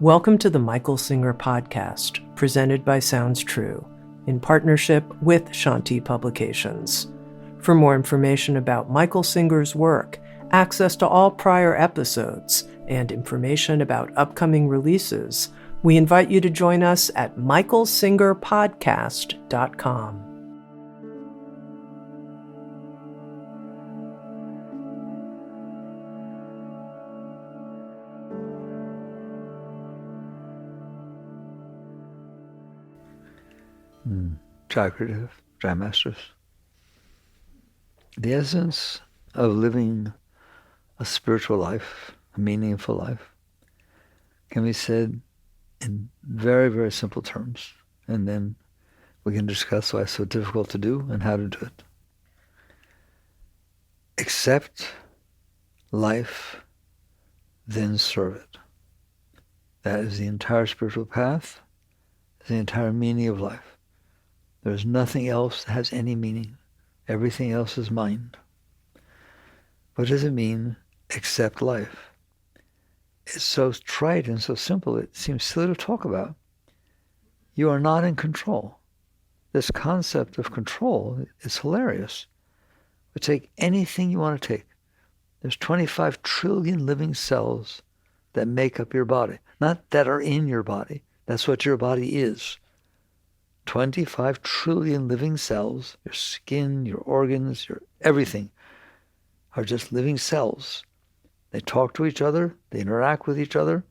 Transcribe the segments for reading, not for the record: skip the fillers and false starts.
Welcome to the Michael Singer podcast, presented by Sounds True, in partnership with Shanti Publications. For more information about Michael Singer's work, access to all prior episodes, and information about upcoming releases, we invite you to join us at michaelsingerpodcast.com. Doctorate, Dry Masters. The essence of living a spiritual life, a meaningful life, can be said in very, very simple terms. And then we can discuss why it's so difficult to do and how to do it. Accept life, then serve it. That is the entire spiritual path, the entire meaning of life. There's nothing else that has any meaning. Everything else is mind. What does it mean, accept life? It's so trite and so simple, it seems silly to talk about. You are not in control. This concept of control is hilarious. But take anything you want to take. There's 25 trillion living cells that make up your body. Not that are in your body. That's what your body is. 25 trillion living cells, your skin, your organs, your everything, are just living cells. They talk to each other, they interact with each other.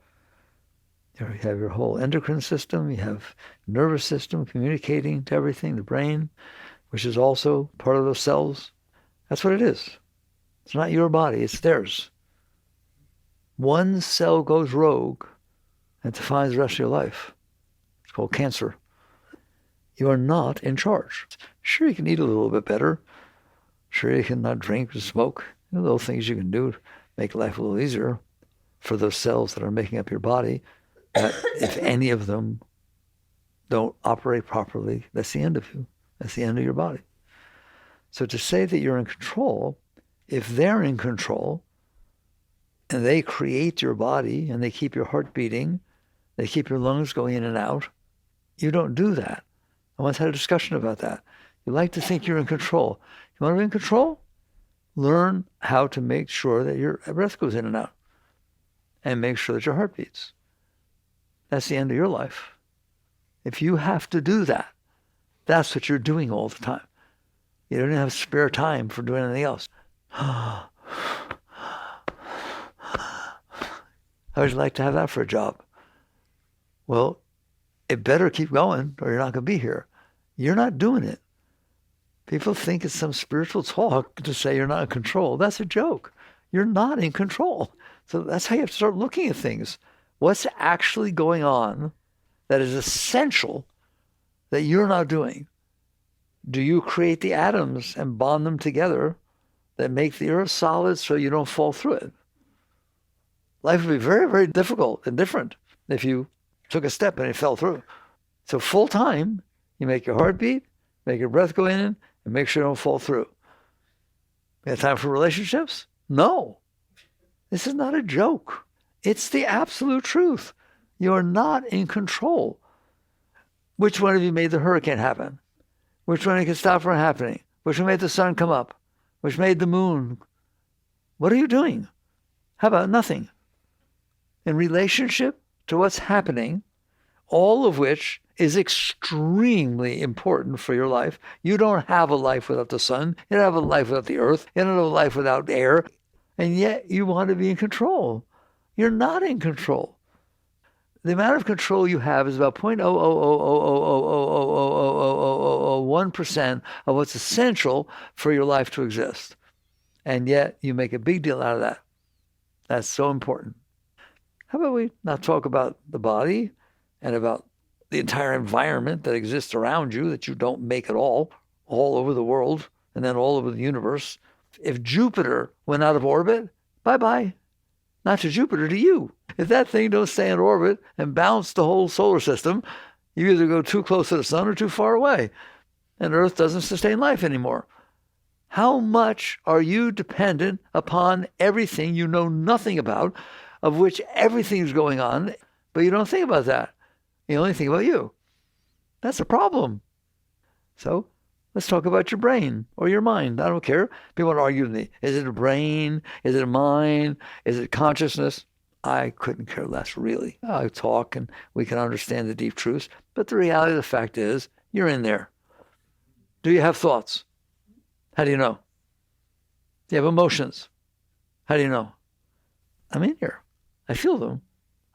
You have your whole endocrine system, you have nervous system communicating to everything, the brain, which is also part of those cells. That's what it is. It's not your body, it's theirs. One cell goes rogue and defines the rest of your life. It's called cancer. You are not in charge. Sure, you can eat a little bit better. Sure, you can not drink or smoke. Little things you can do to make life a little easier for those cells that are making up your body. If any of them don't operate properly, that's the end of you. That's the end of your body. So to say that you're in control, if they're in control and they create your body and they keep your heart beating, they keep your lungs going in and out, you don't do that. I once had a discussion about that. You like to think you're in control. You want to be in control? Learn how to make sure that your breath goes in and out. And make sure that your heart beats. That's the end of your life. If you have to do that, that's what you're doing all the time. You don't even have spare time for doing anything else. How would you like to have that for a job? Well, it better keep going or you're not going to be here. You're not doing it. People think it's some spiritual talk to say you're not in control. That's a joke. You're not in control. So that's how you have to start looking at things. What's actually going on that is essential that you're not doing? Do you create the atoms and bond them together that make the earth solid so you don't fall through it? Life would be very, very difficult and different if you took a step and it fell through. So full time, you make your heart beat, make your breath go in, and make sure you don't fall through. You have time for relationships? No. This is not a joke. It's the absolute truth. You're not in control. Which one of you made the hurricane happen? Which one of you can stop from happening? Which one made the sun come up? Which made the moon? What are you doing? How about nothing? In relationship to what's happening, all of which is extremely important for your life. You don't have a life without the sun. You don't have a life without the earth. You don't have a life without air. And yet you want to be in control. You're not in control. The amount of control you have is about 0.000000001% of what's essential for your life to exist. And yet you make a big deal out of that. That's so important. How about we not talk about the body and about the entire environment that exists around you that you don't make at all over the world, and then all over the universe. If Jupiter went out of orbit, bye-bye. Not to Jupiter, to you. If that thing don't stay in orbit and bounce the whole solar system, you either go too close to the sun or too far away. And Earth doesn't sustain life anymore. How much are you dependent upon everything you know nothing about, of which everything's going on? But you don't think about that. You only think about you. That's a problem. So let's talk about your brain or your mind. I don't care. People want to argue with me. Is it a brain? Is it a mind? Is it consciousness? I couldn't care less, really. I talk and we can understand the deep truths. But the reality of the fact is, you're in there. Do you have thoughts? How do you know? Do you have emotions? How do you know? I'm in here. I feel them.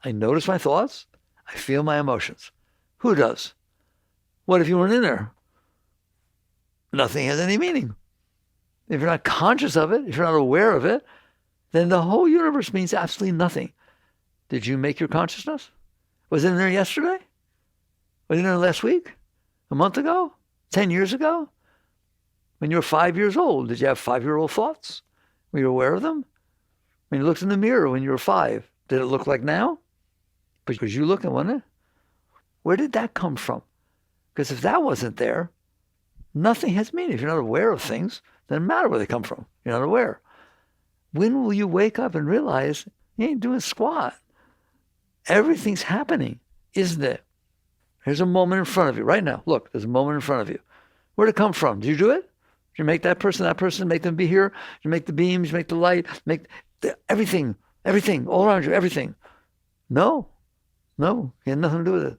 I notice my thoughts. I feel my emotions. Who does? What if you weren't in there? Nothing has any meaning. If you're not conscious of it, if you're not aware of it, then the whole universe means absolutely nothing. Did you make your consciousness? Was it in there yesterday? Was it in there last week? A month ago? 10 years ago? When you were 5 years old, did you have 5-year-old thoughts? Were you aware of them? When you looked in the mirror when you were 5, did it look like now? Because you looking, wasn't it? Where did that come from? Because if that wasn't there, nothing has meaning. If you're not aware of things, it doesn't matter where they come from. You're not aware. When will you wake up and realize you ain't doing squat? Everything's happening, isn't it? There's a moment in front of you right now. Look, there's a moment in front of you. Where'd it come from? Did you do it? Did you make that person, make them be here? Did you make the beams, make the light, everything, all around you, everything? No, you had nothing to do with it.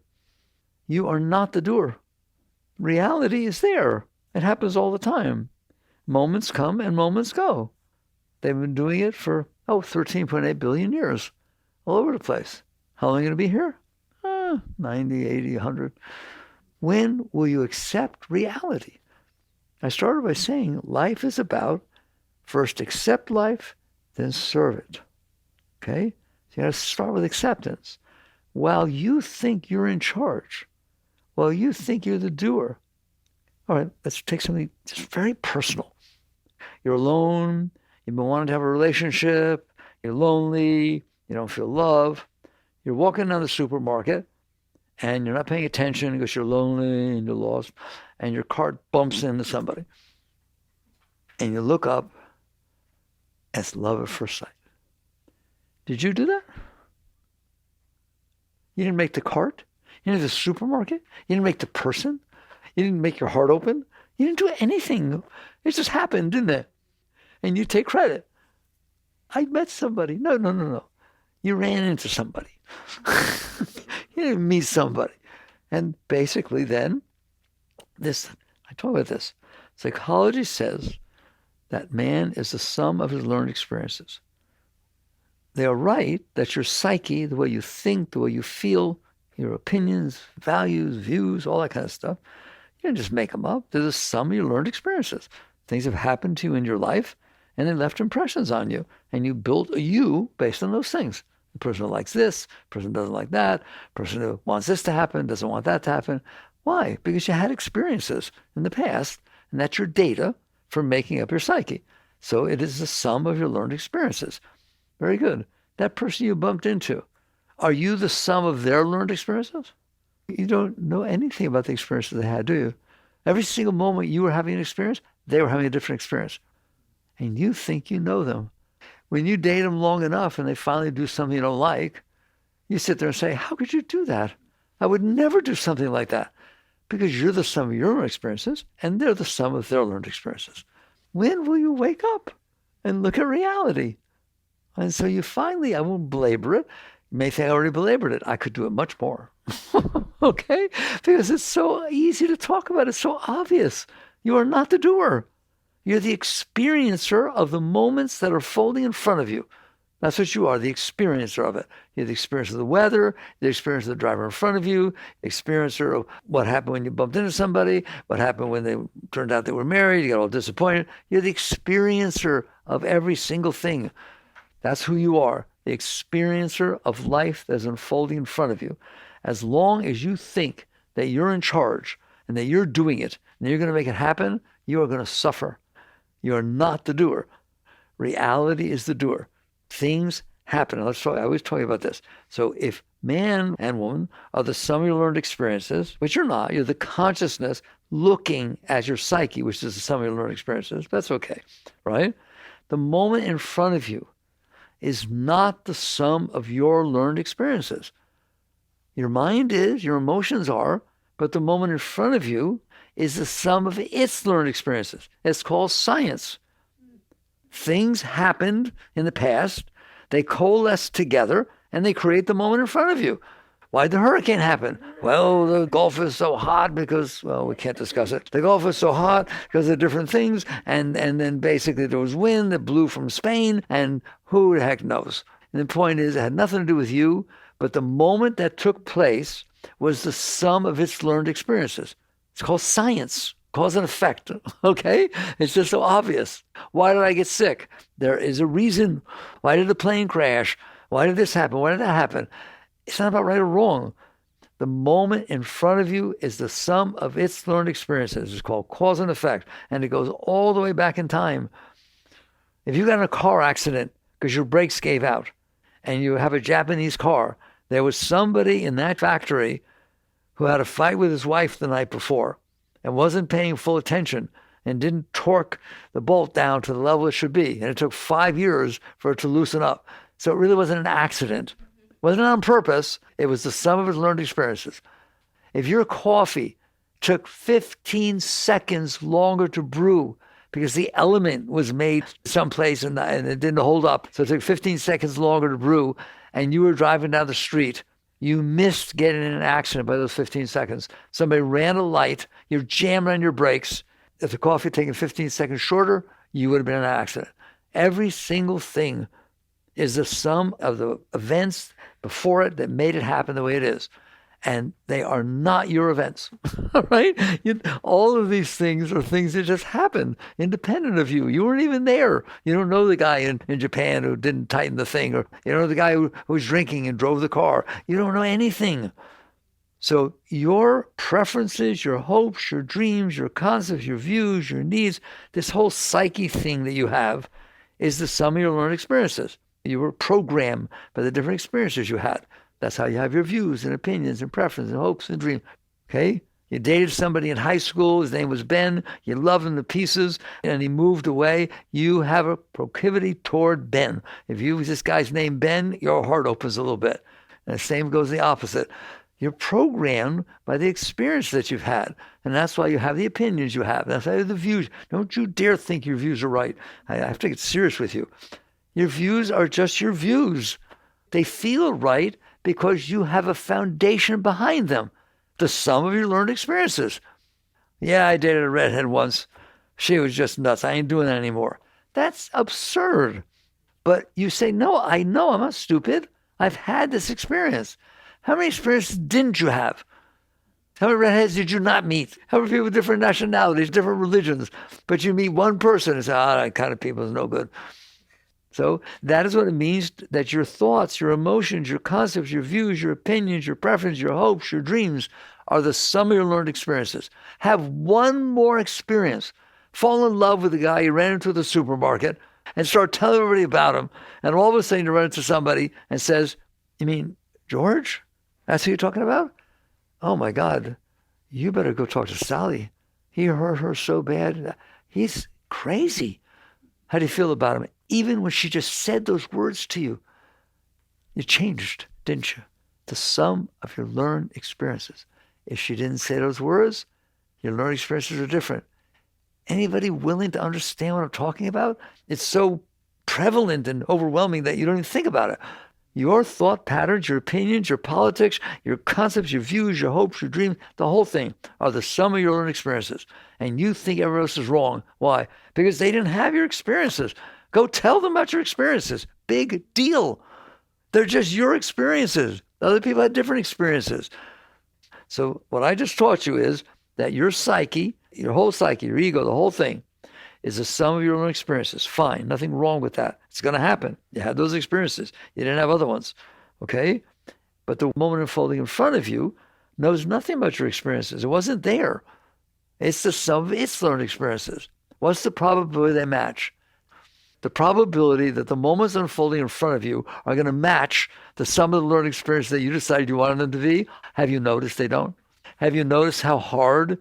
You are not the doer. Reality is there. It happens all the time. Moments come and moments go. They've been doing it for, 13.8 billion years, all over the place. How long are you going to be here? 90, 80, 100. When will you accept reality? I started by saying life is about first accept life, then serve it. Okay? So you got to start with acceptance. While you think you're in charge, while you think you're the doer. All right, let's take something just very personal. You're alone. You've been wanting to have a relationship. You're lonely. You don't feel love. You're walking down the supermarket and you're not paying attention because you're lonely and you're lost, and your cart bumps into somebody. And you look up, and it's love at first sight. Did you do that? You didn't make the cart? You didn't make the supermarket? You didn't make the person? You didn't make your heart open? You didn't do anything. It just happened, didn't it? And you take credit. I met somebody. No. You ran into somebody. You didn't meet somebody. And basically then, I talk about this. Psychology says that man is the sum of his learned experiences. They are right that your psyche, the way you think, the way you feel, your opinions, values, views, all that kind of stuff, you didn't just make them up. They're the sum of your learned experiences. Things have happened to you in your life, and they left impressions on you, and you built a you based on those things. The person who likes this, the person who doesn't like that, the person who wants this to happen, doesn't want that to happen. Why? Because you had experiences in the past, and that's your data for making up your psyche. So it is the sum of your learned experiences. Very good. That person you bumped into, are you the sum of their learned experiences? You don't know anything about the experiences they had, do you? Every single moment you were having an experience, they were having a different experience. And you think you know them. When you date them long enough and they finally do something you don't like, you sit there and say, how could you do that? I would never do something like that. Because you're the sum of your learned experiences and they're the sum of their learned experiences. When will you wake up and look at reality? And so you finally, I won't belabor it. You may think I already belabored it. I could do it much more. Okay? Because it's so easy to talk about. It's so obvious. You are not the doer. You're the experiencer of the moments that are folding in front of you. That's what you are, the experiencer of it. You're the experiencer of the weather, the experiencer of the driver in front of you, the experiencer of what happened when you bumped into somebody, what happened when they turned out they were married, you got all disappointed. You're the experiencer of every single thing. That's who you are, the experiencer of life that's unfolding in front of you. As long as you think that you're in charge and that you're doing it and that you're going to make it happen, you are going to suffer. You are not the doer. Reality is the doer. Things happen. I always talk about this. So if man and woman are the sum of your learned experiences, which you're not, you're the consciousness looking at your psyche, which is the sum of your learned experiences, that's okay, right? The moment in front of you is not the sum of your learned experiences. Your mind is, your emotions are, but the moment in front of you is the sum of its learned experiences. It's called science. Things happened in the past, they coalesce together, and they create the moment in front of you. Why did the hurricane happen? Well, the Gulf is so hot because, well, we can't discuss it. The Gulf is so hot because of different things, and then basically there was wind that blew from Spain, and who the heck knows? And the point is, it had nothing to do with you, but the moment that took place was the sum of its learned experiences. It's called science. Cause and effect, okay? It's just so obvious. Why did I get sick? There is a reason. Why did the plane crash? Why did this happen? Why did that happen? It's not about right or wrong. The moment in front of you is the sum of its learned experiences. It's called cause and effect, and it goes all the way back in time. If you got in a car accident because your brakes gave out and you have a Japanese car, there was somebody in that factory who had a fight with his wife the night before and wasn't paying full attention and didn't torque the bolt down to the level it should be. And it took 5 years for it to loosen up. So it really wasn't an accident. It wasn't on purpose. It was the sum of its learned experiences. If your coffee took 15 seconds longer to brew because the element was made someplace and it didn't hold up, so it took 15 seconds longer to brew, and you were driving down the street, you missed getting in an accident by those 15 seconds. Somebody ran a light, you're jamming on your brakes. If the coffee had taken 15 seconds shorter, you would have been in an accident. Every single thing is the sum of the events before it that made it happen the way it is. And they are not your events, all right? All of these things are things that just happen independent of you. You weren't even there. You don't know the guy in Japan who didn't tighten the thing, or you don't know the guy who was drinking and drove the car. You don't know anything. So your preferences, your hopes, your dreams, your concepts, your views, your needs, this whole psyche thing that you have is the sum of your learned experiences. You were programmed by the different experiences you had. That's how you have your views and opinions and preferences and hopes and dreams, okay? You dated somebody in high school. His name was Ben. You loved him to pieces, and he moved away. You have a proclivity toward Ben. If you use this guy's name Ben, your heart opens a little bit. And the same goes the opposite. You're programmed by the experience that you've had, and that's why you have the opinions you have. That's why you have the views. Don't you dare think your views are right. I have to get serious with you. Your views are just your views. They feel right because you have a foundation behind them, the sum of your learned experiences. Yeah, I dated a redhead once. She was just nuts. I ain't doing that anymore. That's absurd. But you say, no, I know, I'm not stupid. I've had this experience. How many experiences didn't you have? How many redheads did you not meet? How many people with different nationalities, different religions? But you meet one person and say, that kind of people is no good. So that is what it means that your thoughts, your emotions, your concepts, your views, your opinions, your preferences, your hopes, your dreams are the sum of your learned experiences. Have one more experience. Fall in love with the guy you ran into at the supermarket and start telling everybody about him. And all of a sudden you run into somebody and says, you mean George? That's who you're talking about? Oh my God, you better go talk to Sally. He hurt her so bad. He's crazy. How do you feel about him? Even when she just said those words to you, you changed, didn't you? The sum of your learned experiences. If she didn't say those words, your learned experiences are different. Anybody willing to understand what I'm talking about? It's so prevalent and overwhelming that you don't even think about it. Your thought patterns, your opinions, your politics, your concepts, your views, your hopes, your dreams, the whole thing are the sum of your learned experiences. And you think everyone else is wrong. Why? Because they didn't have your experiences. Go tell them about your experiences. Big deal. They're just your experiences. Other people had different experiences. So what I just taught you is that your psyche, your whole psyche, your ego, the whole thing is the sum of your own experiences. Fine. Nothing wrong with that. It's going to happen. You had those experiences. You didn't have other ones. Okay? But the moment unfolding in front of you knows nothing about your experiences. It wasn't there. It's the sum of its learned experiences. What's the probability they match? The probability that the moments unfolding in front of you are going to match the sum of the learned experience that you decided you wanted them to be. Have you noticed they don't? Have you noticed how hard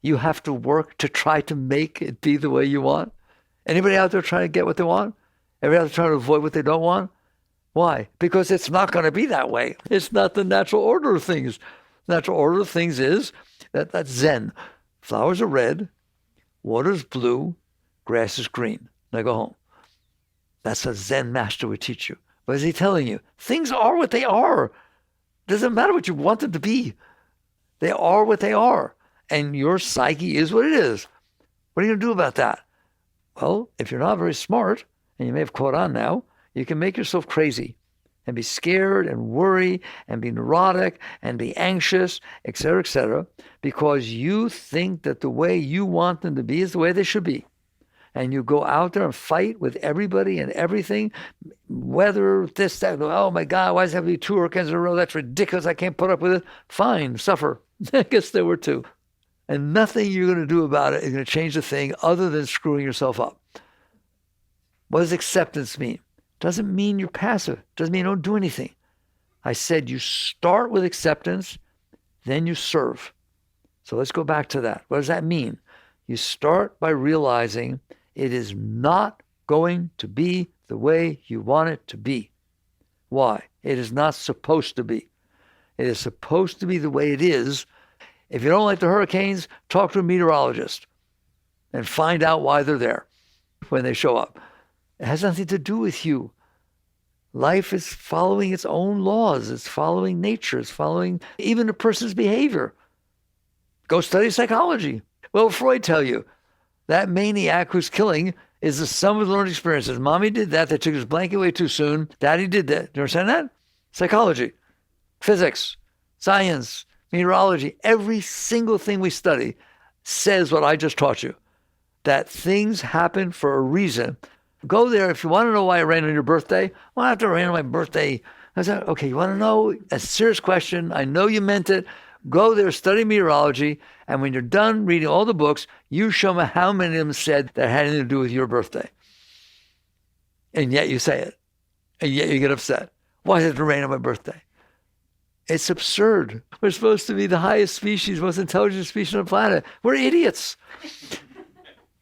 you have to work to try to make it be the way you want? Anybody out there trying to get what they want? Everybody out there trying to avoid what they don't want? Why? Because it's not going to be that way. It's not the natural order of things. The natural order of things is that's Zen. Flowers are red, water's blue, grass is green. Now go home. That's a Zen master would teach you. What is he telling you? Things are what they are. Doesn't matter what you want them to be. They are what they are. And your psyche is what it is. What are you going to do about that? Well, if you're not very smart, and you may have caught on now, you can make yourself crazy and be scared and worry and be neurotic and be anxious, etc., because you think that the way you want them to be is the way they should be. And you go out there and fight with everybody and everything, whether this, that, oh my God, why does it have to be 2 hurricanes in a row? That's ridiculous. I can't put up with it. Fine, suffer. I guess there were 2. And nothing you're going to do about it is going to change the thing other than screwing yourself up. What does acceptance mean? Doesn't mean you're passive. Doesn't mean you don't do anything. I said you start with acceptance, then you serve. So let's go back to that. What does that mean? You start by realizing it is not going to be the way you want it to be. Why? It is not supposed to be. It is supposed to be the way it is. If you don't like the hurricanes, talk to a meteorologist and find out why they're there when they show up. It has nothing to do with you. Life is following its own laws. It's following nature. It's following even a person's behavior. Go study psychology. Well, Freud tell you that maniac who's killing is the sum of learned experiences. Mommy did that. They took his blanket away too soon. Daddy did that. Do you understand that? Psychology, physics, science, meteorology, every single thing we study says what I just taught you, that things happen for a reason. Go there. If you want to know why it rained on your birthday, well, I have to rain on my birthday. I said, okay, you want to know? A serious question. I know you meant it. Go there, study meteorology, and when you're done reading all the books, you show me how many of them said that had anything to do with your birthday. And yet you say it. And yet you get upset. Why does it rain on my birthday? It's absurd. We're supposed to be the highest species, most intelligent species on the planet. We're idiots.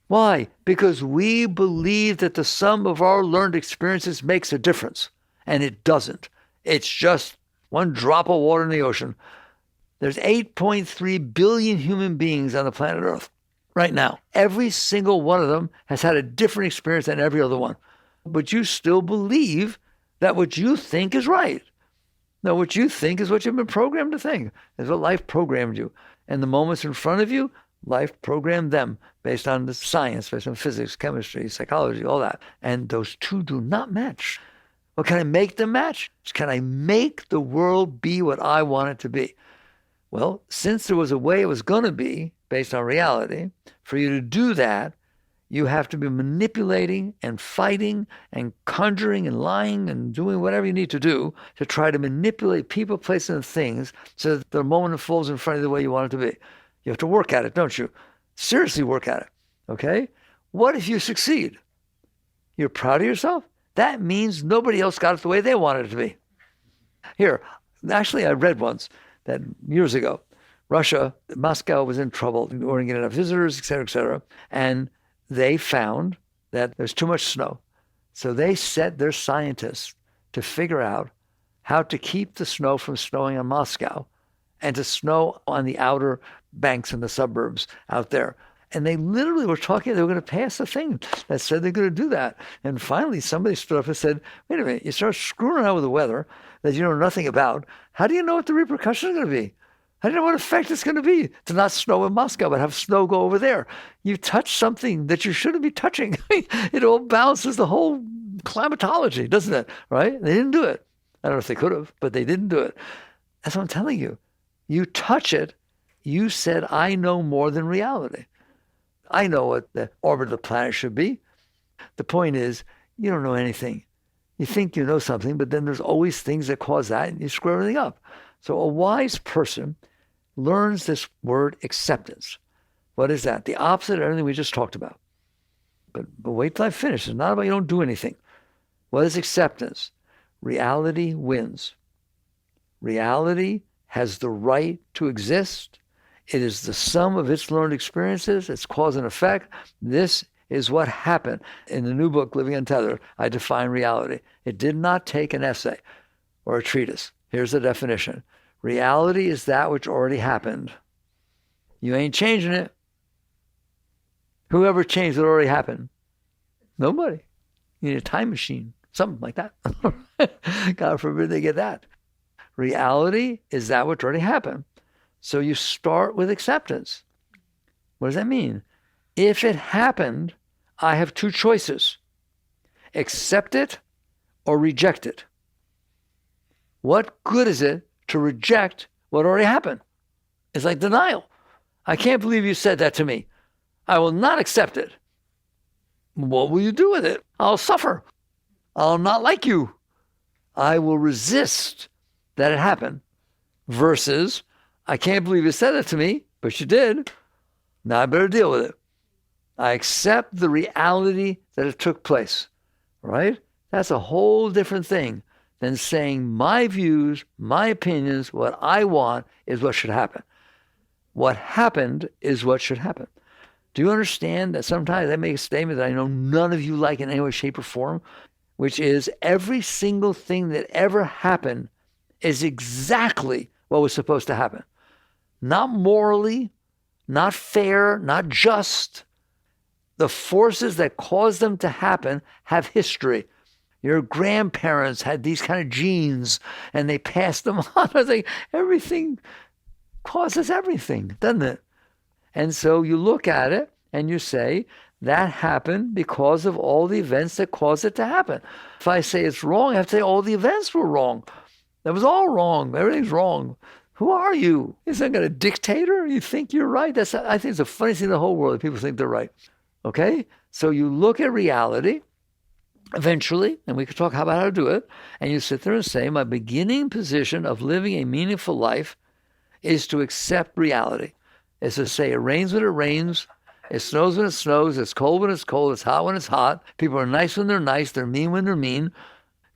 Why? Because we believe that the sum of our learned experiences makes a difference. And it doesn't. It's just one drop of water in the ocean. There's 8.3 billion human beings on the planet Earth right now. Every single one of them has had a different experience than every other one. But you still believe that what you think is right. Now, what you think is what you've been programmed to think. Is what life programmed you. And the moments in front of you, life programmed them based on the science, based on physics, chemistry, psychology, all that. And those two do not match. Well, can I make them match? Can I make the world be what I want it to be? Well, since there was a way it was going to be based on reality, for you to do that, you have to be manipulating and fighting and conjuring and lying and doing whatever you need to do to try to manipulate people, places, and things so that the moment unfolds in front of you the way you want it to be. You have to work at it, don't you? Seriously work at it, okay? What if you succeed? You're proud of yourself? That means nobody else got it the way they wanted it to be. Here, actually, I read once that years ago, Russia, Moscow was in trouble. They weren't getting enough visitors, et cetera, and they found that there's too much snow. So they set their scientists to figure out how to keep the snow from snowing on Moscow and to snow on the outer banks and the suburbs out there. And they literally were talking, they were going to pass a thing that said they're going to do that. And finally, somebody stood up and said, wait a minute, you start screwing around with the weather that you know nothing about. How do you know what the repercussions are going to be? How do you know what effect it's going to be to not snow in Moscow, but have snow go over there? You touch something that you shouldn't be touching. It all balances the whole climatology, doesn't it? Right? They didn't do it. I don't know if they could have, but they didn't do it. That's what I'm telling you. You touch it, you said, I know more than reality. I know what the orbit of the planet should be. The point is, you don't know anything. You think you know something, but then there's always things that cause that, and you screw everything up. So a wise person learns this word acceptance. What is that? The opposite of everything we just talked about. But wait till I finish. It's not about you don't do anything. What is acceptance? Reality wins. Reality has the right to exist. It is the sum of its learned experiences, its cause and effect. This is what happened. In the new book, Living Untethered, I define reality. It did not take an essay or a treatise. Here's the definition. Reality is that which already happened. You ain't changing it. Whoever changed what already happened? Nobody. You need a time machine, something like that. God forbid they get that. Reality is that which already happened. So you start with acceptance. What does that mean? If it happened, I have two choices. Accept it or reject it. What good is it to reject what already happened? It's like denial. I can't believe you said that to me. I will not accept it. What will you do with it? I'll suffer. I'll not like you. I will resist that it happened. Versus, I can't believe you said it to me, but you did. Now I better deal with it. I accept the reality that it took place, right? That's a whole different thing than saying my views, my opinions, what I want is what should happen. What happened is what should happen. Do you understand that sometimes I make a statement that I know none of you like in any way, shape, or form, which is every single thing that ever happened is exactly what was supposed to happen. Not morally, not fair, not just. The forces that caused them to happen have history. Your grandparents had these kind of genes and they passed them on. I was like, everything causes everything, doesn't it? And so you look at it and you say, that happened because of all the events that caused it to happen. If I say it's wrong, I have to say all the events were wrong. That was all wrong. Everything's wrong. Who are you? Isn't that a dictator? You think you're right? I think it's the funniest thing in the whole world that people think they're right. Okay? So you look at reality eventually, and we can talk about how to do it, and you sit there and say, my beginning position of living a meaningful life is to accept reality. It's to say it rains when it rains, it snows when it snows, it's cold when it's cold, it's hot when it's hot, people are nice when they're nice, they're mean when they're mean,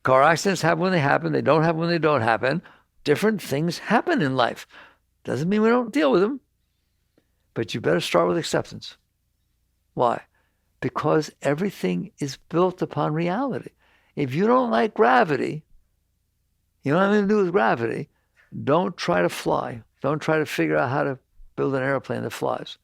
car accidents happen when they happen, they don't happen when they don't happen. Different things happen in life. Doesn't mean we don't deal with them, but you better start with acceptance. Why? Because everything is built upon reality. If you don't like gravity, you don't have anything to do with gravity, don't try to fly. Don't try to figure out how to build an airplane that flies.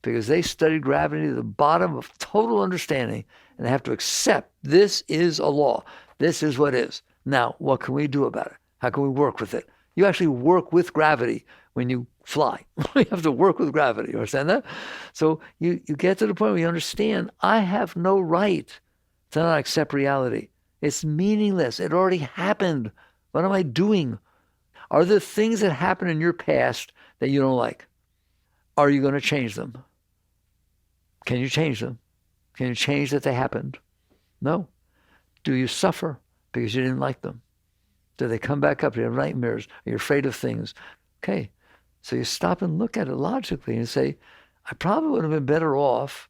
Because they studied gravity to the bottom of total understanding, and they have to accept this is a law. This is what is. Now, what can we do about it? How can we work with it? You actually work with gravity when you fly. You have to work with gravity. You understand that? So you get to the point where you understand, I have no right to not accept reality. It's meaningless. It already happened. What am I doing? Are there things that happened in your past that you don't like? Are you going to change them? Can you change them? Can you change that they happened? No. Do you suffer because you didn't like them? Do they come back up? Do you have nightmares? Are you afraid of things? Okay. So you stop and look at it logically and say, I probably would have been better off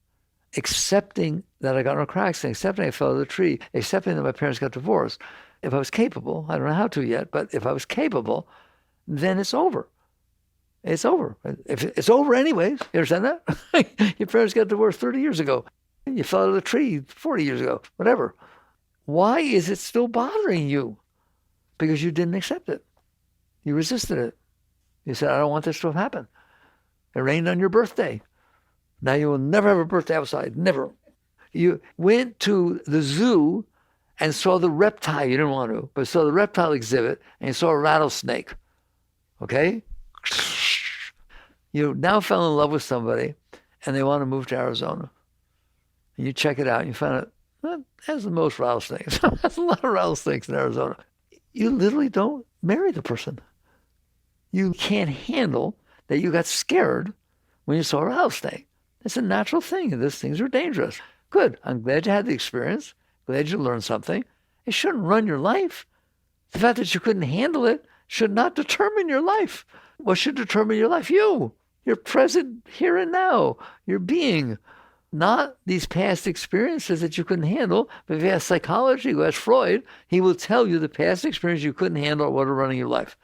accepting that I got in a car accident, accepting I fell out of the tree, accepting that my parents got divorced. If I was capable, I don't know how to yet, but if I was capable, then it's over. It's over. If it's over anyways, you understand that? Your parents got divorced 30 years ago. You fell out of the tree 40 years ago, whatever. Why is it still bothering you? Because you didn't accept it. You resisted it. You said, I don't want this to have happened. It rained on your birthday. Now you will never have a birthday outside. Never. You went to the zoo and saw the reptile. You didn't want to, but saw the reptile exhibit and you saw a rattlesnake. Okay? You now fell in love with somebody and they want to move to Arizona. And you check it out and you find out, well, that's the most rattlesnakes. That's a lot of rattlesnakes in Arizona. You literally don't marry the person. You can't handle that you got scared when you saw a rattlesnake. It's a natural thing. These things are dangerous. Good. I'm glad you had the experience. Glad you learned something. It shouldn't run your life. The fact that you couldn't handle it should not determine your life. What should determine your life? You. You're present here and now. Your being. Not these past experiences that you couldn't handle. But if you ask psychology, who ask Freud, he will tell you the past experiences you couldn't handle are what are running your life.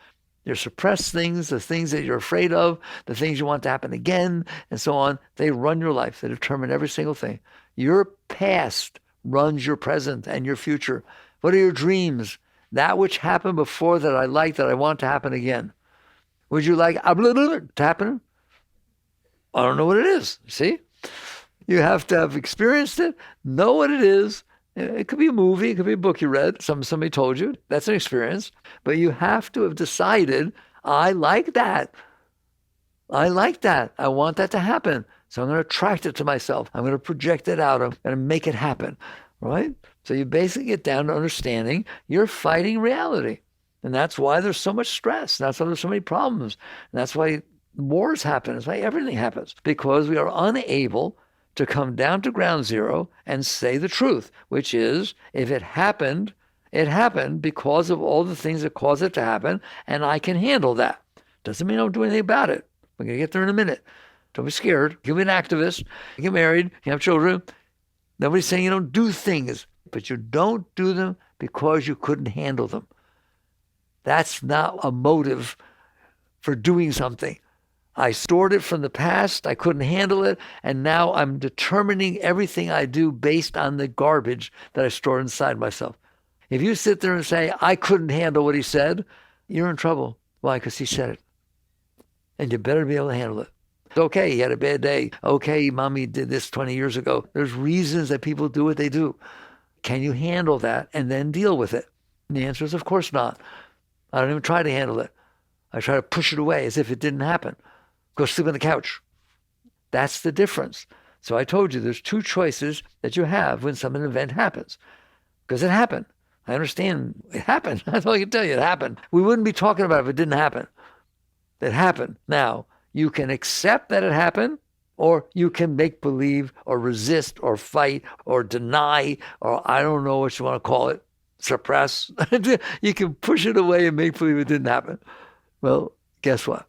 Your suppressed things, the things that you're afraid of, the things you want to happen again, and so on, they run your life. They determine every single thing. Your past runs your present and your future. What are your dreams? That which happened before that I like, that I want to happen again. Would you like to happen? I don't know what it is. See? You have to have experienced it, know what it is. It could be a movie, it could be a book you read, somebody told you. That's an experience. But you have to have decided, I like that. I like that. I want that to happen. So I'm going to attract it to myself. I'm going to project it out. I'm going to make it happen, right? So you basically get down to understanding you're fighting reality. And that's why there's so much stress. That's why there's so many problems. And that's why wars happen. That's why everything happens. Because we are unable to come down to ground zero and say the truth, which is, if it happened because of all the things that caused it to happen, and I can handle that. Doesn't mean I don't do anything about it. We're going to get there in a minute. Don't be scared. You can be an activist. You get married. You have children. Nobody's saying you don't do things, but you don't do them because you couldn't handle them. That's not a motive for doing something. I stored it from the past. I couldn't handle it. And now I'm determining everything I do based on the garbage that I stored inside myself. If you sit there and say, I couldn't handle what he said, you're in trouble. Why? Because he said it. And you better be able to handle it. It's okay, he had a bad day. Okay, mommy did this 20 years ago. There's reasons that people do what they do. Can you handle that and then deal with it? And the answer is, of course not. I don't even try to handle it. I try to push it away as if it didn't happen. Go sleep on the couch. That's the difference. So I told you there's two choices that you have when some event happens. Because it happened. I understand it happened. That's all I can tell you. It happened. We wouldn't be talking about it if it didn't happen. It happened. Now, you can accept that it happened, or you can make believe or resist or fight or deny, or I don't know what you want to call it, suppress. You can push it away and make believe it didn't happen. Well, guess what?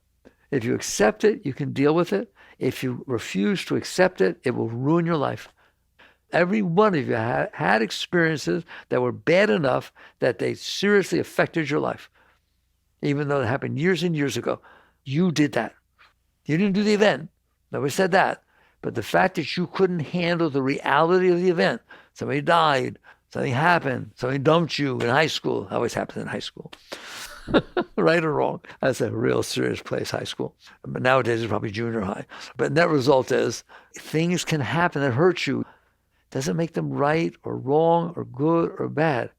If you accept it, you can deal with it. If you refuse to accept it, it will ruin your life. Every one of you had experiences that were bad enough that they seriously affected your life. Even though it happened years and years ago, you did that. You didn't do the event. Nobody said that. But the fact that you couldn't handle the reality of the event, somebody died, something happened, somebody dumped you in high school. It always happens in high school. Right or wrong. That's a real serious place, high school. But nowadays it's probably junior high. But net result is things can happen that hurt you. Doesn't make them right or wrong or good or bad.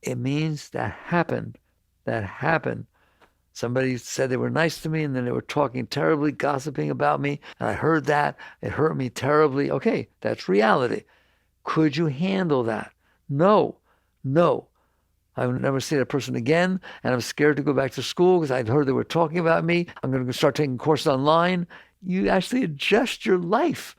It means that happened. That happened. Somebody said they were nice to me and then they were talking terribly, gossiping about me. And I heard that. It hurt me terribly. Okay, that's reality. Could you handle that? No. I would never see that person again, and I'm scared to go back to school because I'd heard they were talking about me. I'm going to start taking courses online. You actually adjust your life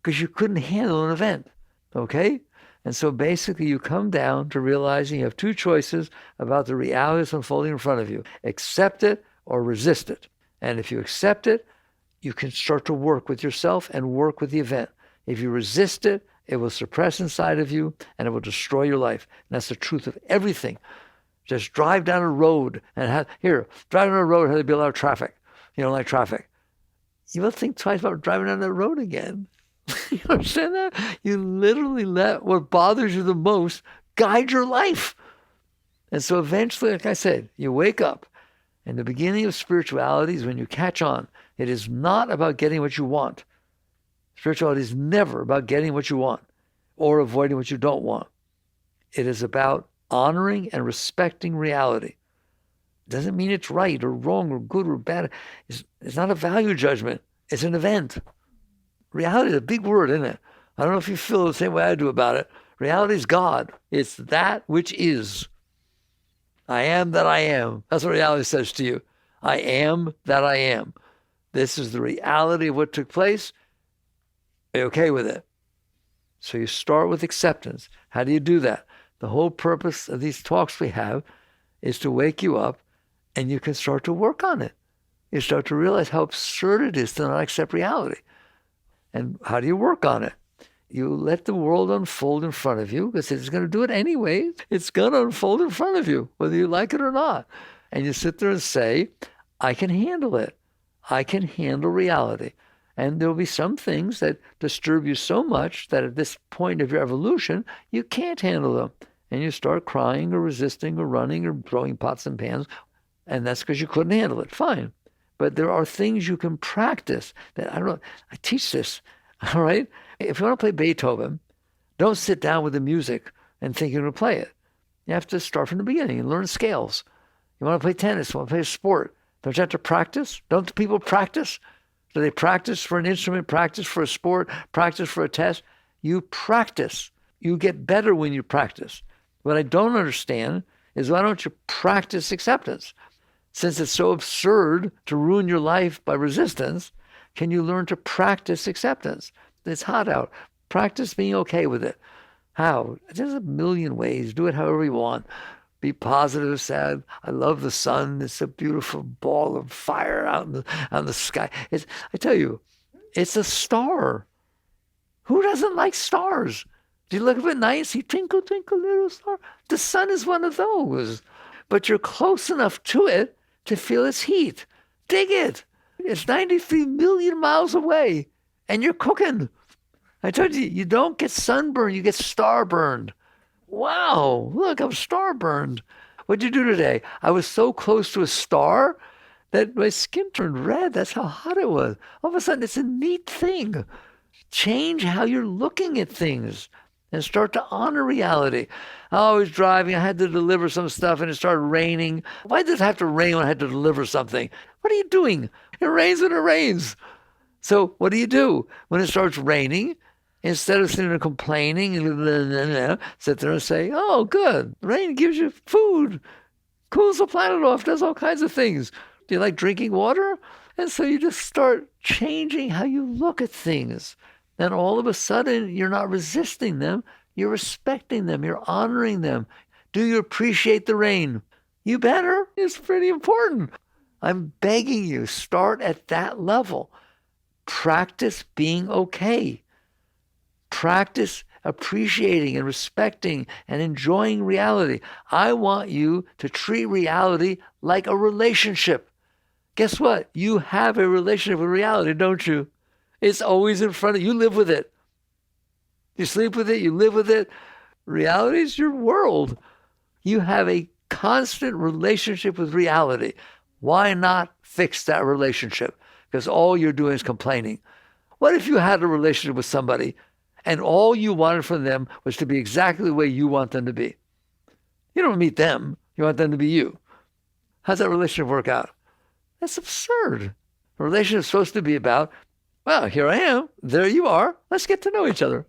because you couldn't handle an event, okay? And so basically you come down to realizing you have two choices about the reality that's unfolding in front of you. Accept it or resist it. And if you accept it, you can start to work with yourself and work with the event. If you resist it, it will suppress inside of you and it will destroy your life. And that's the truth of everything. Just drive down a road and drive down a road, there'll be a lot of traffic. You don't like traffic. You will think twice about driving down that road again. You understand that? You literally let what bothers you the most guide your life. And so eventually, like I said, you wake up. And the beginning of spirituality is when you catch on. It is not about getting what you want. Spirituality is never about getting what you want or avoiding what you don't want. It is about honoring and respecting reality. It doesn't mean it's right or wrong or good or bad. It's not a value judgment. It's an event. Reality is a big word, isn't it? I don't know if you feel the same way I do about it. Reality is God. It's that which is. I am that I am. That's what reality says to you. I am that I am. This is the reality of what took place. Are you okay with it? So you start with acceptance. How do you do that? The whole purpose of these talks we have is to wake you up and you can start to work on it. You start to realize how absurd it is to not accept reality. And how do you work on it? You let the world unfold in front of you because it's going to do it anyway. It's going to unfold in front of you, whether you like it or not. And you sit there and say, I can handle it. I can handle reality. And there'll be some things that disturb you so much that at this point of your evolution, you can't handle them. And you start crying or resisting or running or throwing pots and pans. And that's because you couldn't handle it. Fine. But there are things you can practice that, I don't know, I teach this, all right? If you want to play Beethoven, don't sit down with the music and think you're going to play it. You have to start from the beginning and learn scales. You want to play tennis, you want to play a sport. Don't you have to practice? Don't people practice? Do they practice for an instrument, practice for a sport, practice for a test? You practice. You get better when you practice. What I don't understand is why don't you practice acceptance? Since it's so absurd to ruin your life by resistance, can you learn to practice acceptance? It's hot out. Practice being okay with it. How? There's a million ways. Do it however you want. Be positive, sad. I love the sun. It's a beautiful ball of fire out in the sky. I tell you, it's a star. Who doesn't like stars? Do you look up at night and see twinkle, twinkle, little star? The sun is one of those. But you're close enough to it to feel its heat. Dig it. It's 93 million miles away, and you're cooking. I told you, you don't get sunburned, you get star-burned. Wow, look, I'm star-burned. What'd you do today? I was so close to a star that my skin turned red. That's how hot it was. All of a sudden, it's a neat thing. Change how you're looking at things and start to honor reality. I was driving. I had to deliver some stuff, and it started raining. Why did it have to rain when I had to deliver something? What are you doing? It rains when it rains. So what do? When it starts raining, instead of sitting there complaining, sit there and say, oh, good. Rain gives you food, cools the planet off, does all kinds of things. Do you like drinking water? And so you just start changing how you look at things. And all of a sudden, you're not resisting them. You're respecting them. You're honoring them. Do you appreciate the rain? You better. It's pretty important. I'm begging you, start at that level. Practice being okay. Practice appreciating and respecting and enjoying reality. I want you to treat reality like a relationship. Guess what? You have a relationship with reality, don't you? It's always in front of you. You live with it. You sleep with it. You live with it. Reality is your world. You have a constant relationship with reality. Why not fix that relationship? Because all you're doing is complaining. What if you had a relationship with somebody and all you wanted from them was to be exactly the way you want them to be? You don't meet them. You want them to be you. How's that relationship work out? That's absurd. A relationship is supposed to be about, well, here I am. There you are. Let's get to know each other.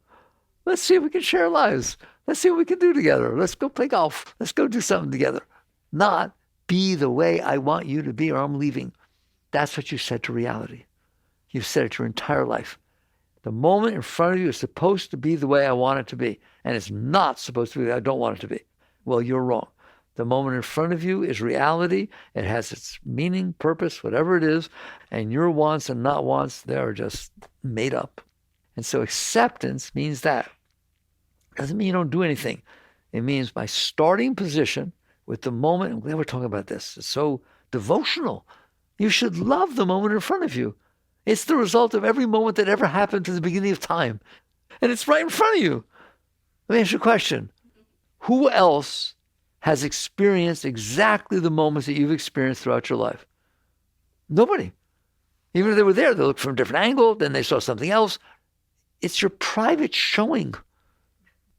Let's see if we can share lives. Let's see what we can do together. Let's go play golf. Let's go do something together. Not be the way I want you to be or I'm leaving. That's what you said to reality. You've said it your entire life. The moment in front of you is supposed to be the way I want it to be. And it's not supposed to be the way I don't want it to be. Well, you're wrong. The moment in front of you is reality. It has its meaning, purpose, whatever it is. And your wants and not wants, they are just made up. And so acceptance means that. It doesn't mean you don't do anything. It means my starting position with the moment, and we're talking about this, it's so devotional. You should love the moment in front of you. It's the result of every moment that ever happened to the beginning of time. And it's right in front of you. Let me ask you a question. Who else has experienced exactly the moments that you've experienced throughout your life? Nobody. Even if they were there, they looked from a different angle, then they saw something else. It's your private showing.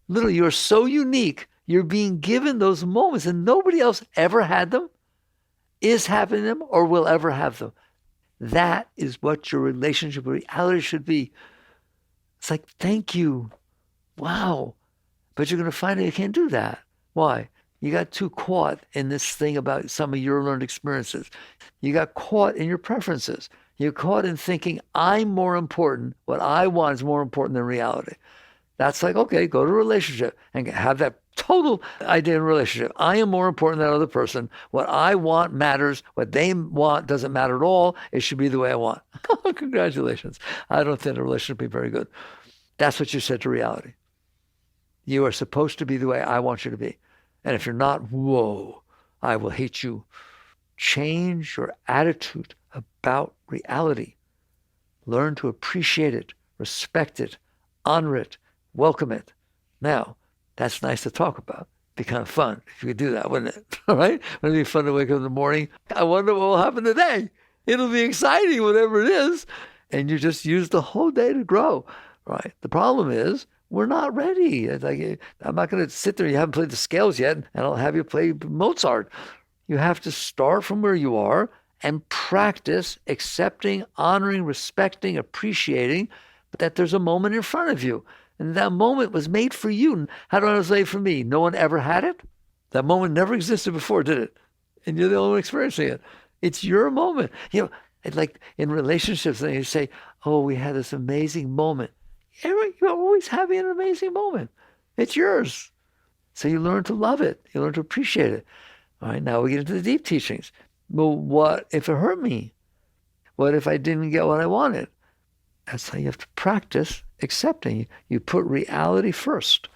Literally, you're so unique. You're being given those moments, and nobody else ever had them, is having them, or will ever have them. That is what your relationship with reality should be. It's like, thank you. Wow. But you're going to find out you can't do that. Why? You got too caught in this thing about some of your learned experiences. You got caught in your preferences. You're caught in thinking, I'm more important. What I want is more important than reality. That's like, okay, go to a relationship and have that total idea in a relationship. I am more important than that other person. What I want matters. What they want doesn't matter at all. It should be the way I want. Congratulations. I don't think a relationship would be very good. That's what you said to reality. You are supposed to be the way I want you to be. And if you're not, whoa, I will hate you. Change your attitude about reality. Learn to appreciate it, respect it, honor it, welcome it. Now, that's nice to talk about. It'd be kind of fun if you could do that, wouldn't it? All right? Wouldn't it be fun to wake up in the morning? I wonder what will happen today. It'll be exciting, whatever it is. And you just use the whole day to grow, right? The problem is we're not ready. It's like, I'm not going to sit there. You haven't played the scales yet, and I'll have you play Mozart. You have to start from where you are and practice accepting, honoring, respecting, appreciating that there's a moment in front of you. And that moment was made for you. How do I say for me? No one ever had it? That moment never existed before, did it? And you're the only one experiencing it. It's your moment. You know, it's like in relationships, you say, oh, we had this amazing moment. You're always having an amazing moment. It's yours. So you learn to love it. You learn to appreciate it. All right, now we get into the deep teachings. Well, what if it hurt me? What if I didn't get what I wanted? That's how you have to practice accepting. You put reality first.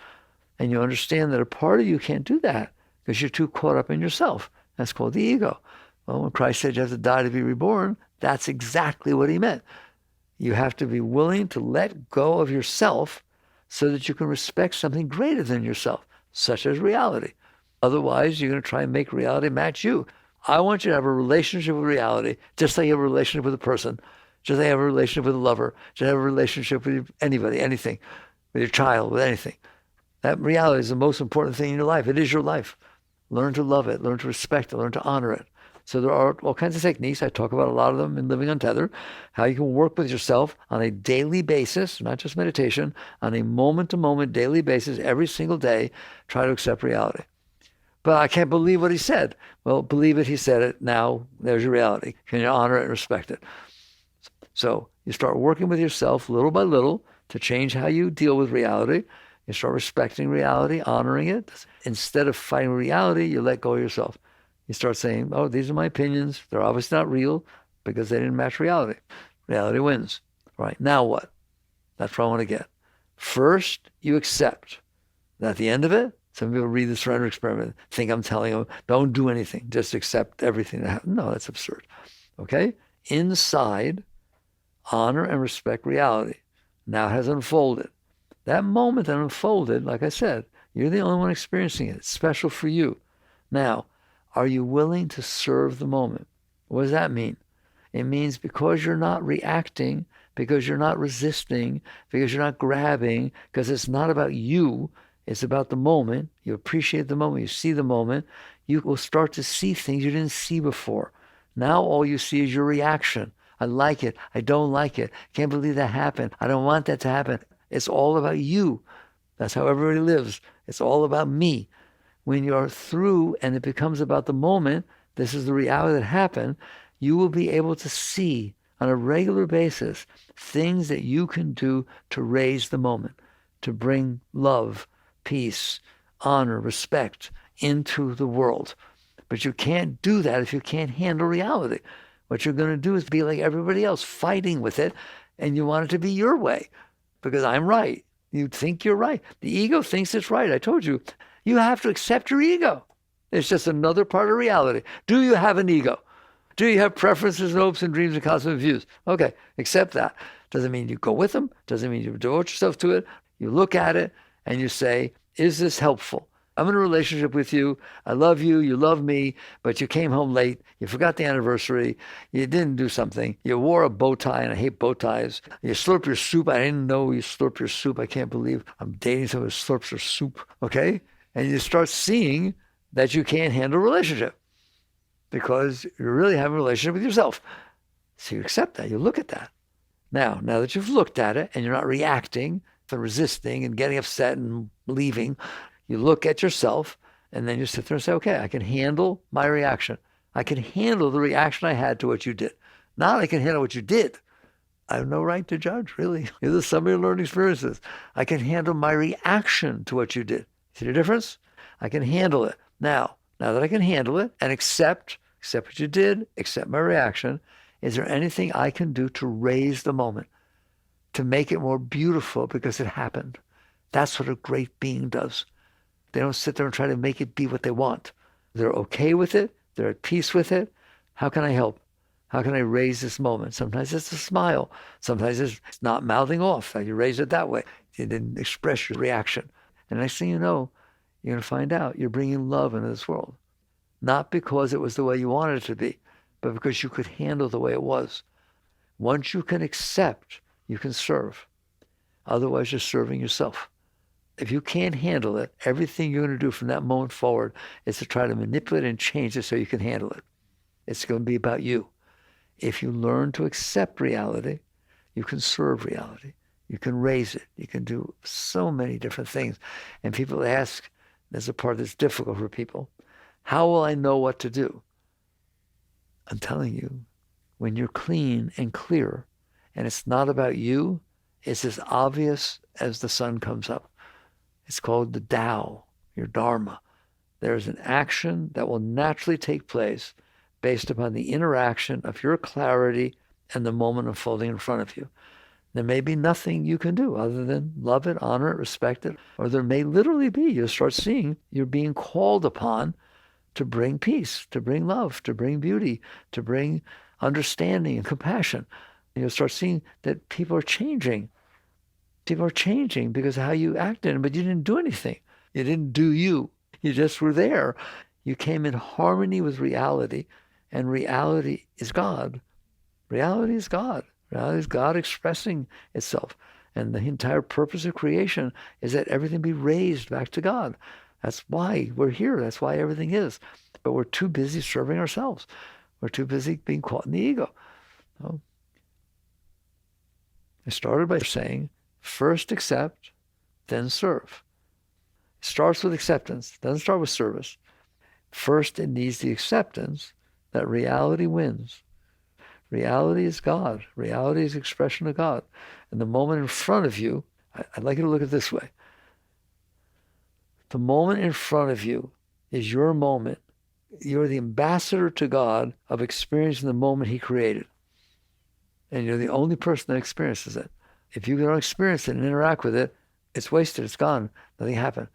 And you understand that a part of you can't do that because you're too caught up in yourself. That's called the ego. Well, when Christ said you have to die to be reborn, that's exactly what he meant. You have to be willing to let go of yourself so that you can respect something greater than yourself, such as reality. Otherwise, you're going to try and make reality match you. I want you to have a relationship with reality, just like you have a relationship with a person, just like you have a relationship with a lover, just have a relationship with anybody, anything, with your child, with anything. That reality is the most important thing in your life. It is your life. Learn to love it, learn to respect it, learn to honor it. So there are all kinds of techniques. I talk about a lot of them in Living Untethered, how you can work with yourself on a daily basis, not just meditation, on a moment-to-moment daily basis, every single day, try to accept reality. But I can't believe what he said. Well, believe it, he said it. Now, there's your reality. Can you honor it and respect it? So you start working with yourself little by little to change how you deal with reality. You start respecting reality, honoring it. Instead of fighting reality, you let go of yourself. You start saying, oh, these are my opinions. They're obviously not real because they didn't match reality. Reality wins. Right, now what? That's what I want to get. First, you accept that at the end of it, some people read the surrender experiment, think I'm telling them, don't do anything, just accept everything that happens. No, that's absurd. Okay? Inside, honor and respect reality. Now it has unfolded. That moment that unfolded, like I said, you're the only one experiencing it. It's special for you. Now, are you willing to serve the moment? What does that mean? It means because you're not reacting, because you're not resisting, because you're not grabbing, because it's not about you, it's about the moment. You appreciate the moment, you see the moment, you will start to see things you didn't see before. Now all you see is your reaction. I like it. I don't like it. Can't believe that happened. I don't want that to happen. It's all about you. That's how everybody lives. It's all about me. When you're through and it becomes about the moment, this is the reality that happened, you will be able to see on a regular basis things that you can do to raise the moment, to bring love, peace, honor, respect into the world. But you can't do that if you can't handle reality. What you're going to do is be like everybody else, fighting with it, and you want it to be your way because I'm right. You think you're right. The ego thinks it's right. I told you, you have to accept your ego. It's just another part of reality. Do you have an ego? Do you have preferences and hopes and dreams and cosmic views? Okay, accept that. Doesn't mean you go with them. Doesn't mean you devote yourself to it. You look at it and you say, is this helpful? I'm in a relationship with you. I love you. You love me. But you came home late. You forgot the anniversary. You didn't do something. You wore a bow tie, and I hate bow ties. You slurp your soup. I didn't know you slurp your soup. I can't believe I'm dating someone who slurps her soup. Okay? And you start seeing that you can't handle a relationship because you're really having a relationship with yourself. So you accept that. You look at that. Now that you've looked at it and you're not reacting and resisting and getting upset and leaving, you look at yourself and then you sit there and say, okay, I can handle my reaction. I can handle the reaction I had to what you did. Not I can handle what you did. I have no right to judge, really. You're the sum of your learned experiences. I can handle my reaction to what you did. See the difference? I can handle it. Now that I can handle it and accept what you did, accept my reaction, is there anything I can do to raise the moment, to make it more beautiful because it happened? That's what a great being does. They don't sit there and try to make it be what they want. They're okay with it. They're at peace with it. How can I help? How can I raise this moment? Sometimes it's a smile. Sometimes it's not mouthing off. You raise it that way. You didn't express your reaction. And next thing you know, you're going to find out you're bringing love into this world. Not because it was the way you wanted it to be, but because you could handle the way it was. Once you can accept, you can serve. Otherwise, you're serving yourself. If you can't handle it, everything you're going to do from that moment forward is to try to manipulate and change it so you can handle it. It's going to be about you. If you learn to accept reality, you can serve reality. You can raise it. You can do so many different things. And people ask, there's a part that's difficult for people, how will I know what to do? I'm telling you, when you're clean and clear, and it's not about you, it's as obvious as the sun comes up. It's called the Tao, your Dharma. There's an action that will naturally take place based upon the interaction of your clarity and the moment unfolding in front of you. There may be nothing you can do other than love it, honor it, respect it, or there may literally be, you'll start seeing you're being called upon to bring peace, to bring love, to bring beauty, to bring understanding and compassion. And you'll start seeing that people are changing. People are changing because of how you acted, but you didn't do anything. You didn't do you. You just were there. You came in harmony with reality, and reality is God. Reality is God. Reality is God expressing itself. And the entire purpose of creation is that everything be raised back to God. That's why we're here. That's why everything is. But we're too busy serving ourselves. We're too busy being caught in the ego. So, I started by saying, first accept, then serve. It starts with acceptance, doesn't start with service. First, it needs the acceptance that reality wins. Reality is God. Reality is expression of God. And the moment in front of you, I'd like you to look at it this way. The moment in front of you is your moment. You're the ambassador to God of experiencing the moment he created. And you're the only person that experiences it. If you don't experience it and interact with it, it's wasted, it's gone, nothing happened.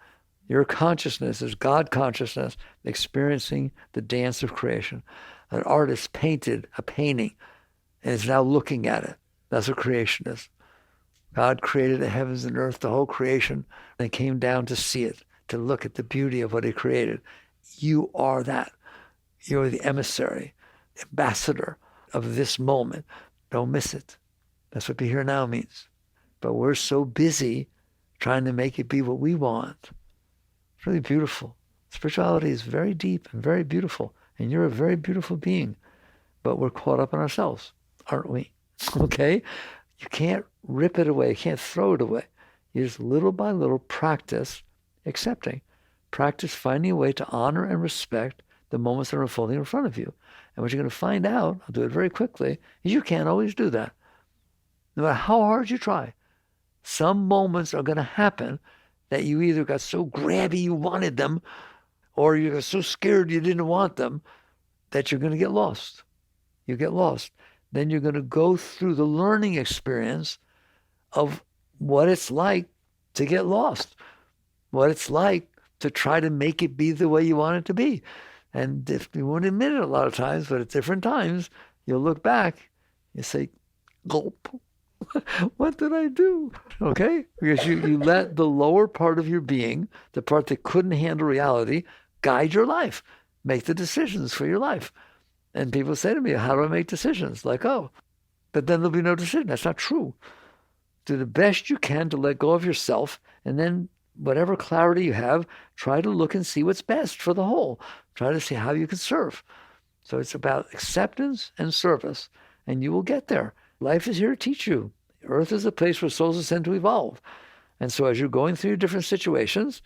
Your consciousness is God consciousness experiencing the dance of creation. An artist painted a painting and is now looking at it. That's what creation is. God created the heavens and earth, the whole creation, and came down to see it, to look at the beauty of what he created. You are that. You're the emissary, ambassador of this moment. Don't miss it. That's what be here now means. But we're so busy trying to make it be what we want. It's really beautiful. Spirituality is very deep and very beautiful. And you're a very beautiful being. But we're caught up in ourselves, aren't we? Okay? You can't rip it away. You can't throw it away. You just little by little practice accepting. Practice finding a way to honor and respect the moments that are unfolding in front of you. And what you're going to find out, I'll do it very quickly, is you can't always do that. No matter how hard you try, some moments are going to happen that you either got so grabby you wanted them, or you got so scared you didn't want them, that you're going to get lost. You get lost. Then you're going to go through the learning experience of what it's like to get lost, what it's like to try to make it be the way you want it to be. And if you won't admit it a lot of times, but at different times, you'll look back, you say, gulp. What did I do? Okay? Because you let the lower part of your being, the part that couldn't handle reality, guide your life, make the decisions for your life. And people say to me, how do I make decisions? Like, oh, but then there'll be no decision. That's not true. Do the best you can to let go of yourself, and then whatever clarity you have, try to look and see what's best for the whole. Try to see how you can serve. So it's about acceptance and service, and you will get there. Life is here to teach you. Earth is a place where souls are sent to evolve. And so as you're going through different situations,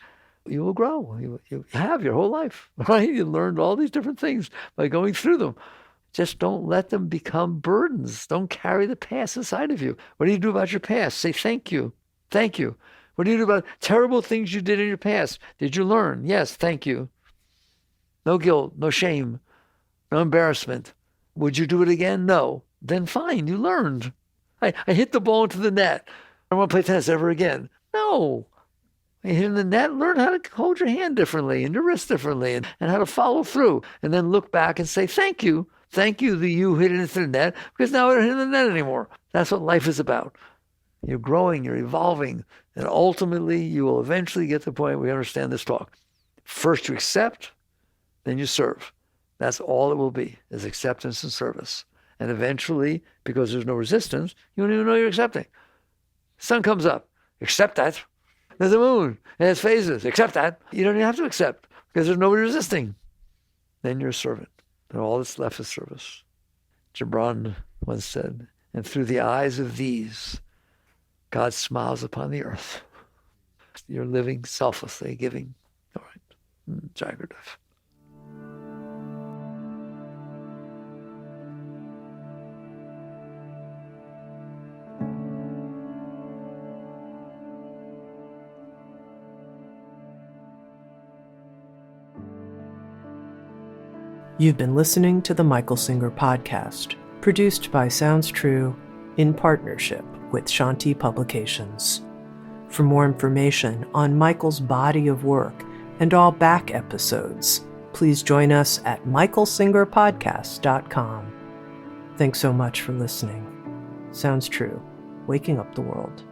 you will grow. You have your whole life, right? You learned all these different things by going through them. Just don't let them become burdens. Don't carry the past inside of you. What do you do about your past? Say thank you. Thank you. What do you do about terrible things you did in your past? Did you learn? Yes, thank you. No guilt, no shame, no embarrassment. Would you do it again? No. Then fine, you learned. I hit the ball into the net. I don't want to play tennis ever again. No. When you're hitting the net, learn how to hold your hand differently and your wrist differently and how to follow through. And then look back and say, thank you. Thank you that you hit it into the net, because now I don't hit the net anymore. That's what life is about. You're growing, you're evolving, and ultimately you will eventually get to the point where you understand this talk. First you accept, then you serve. That's all it will be, is acceptance and service. And eventually, because there's no resistance, you don't even know you're accepting. Sun comes up, accept that. There's a moon, it has phases, accept that. You don't even have to accept, because there's nobody resisting. Then you're a servant, and all that's left is service. Gibran once said, and through the eyes of these, God smiles upon the earth. You're living selflessly, giving. All right. Jai Gurudev. You've been listening to the Michael Singer Podcast, produced by Sounds True in partnership with Shanti Publications. For more information on Michael's body of work and all back episodes, please join us at michaelsingerpodcast.com. Thanks so much for listening. Sounds True, waking up the world.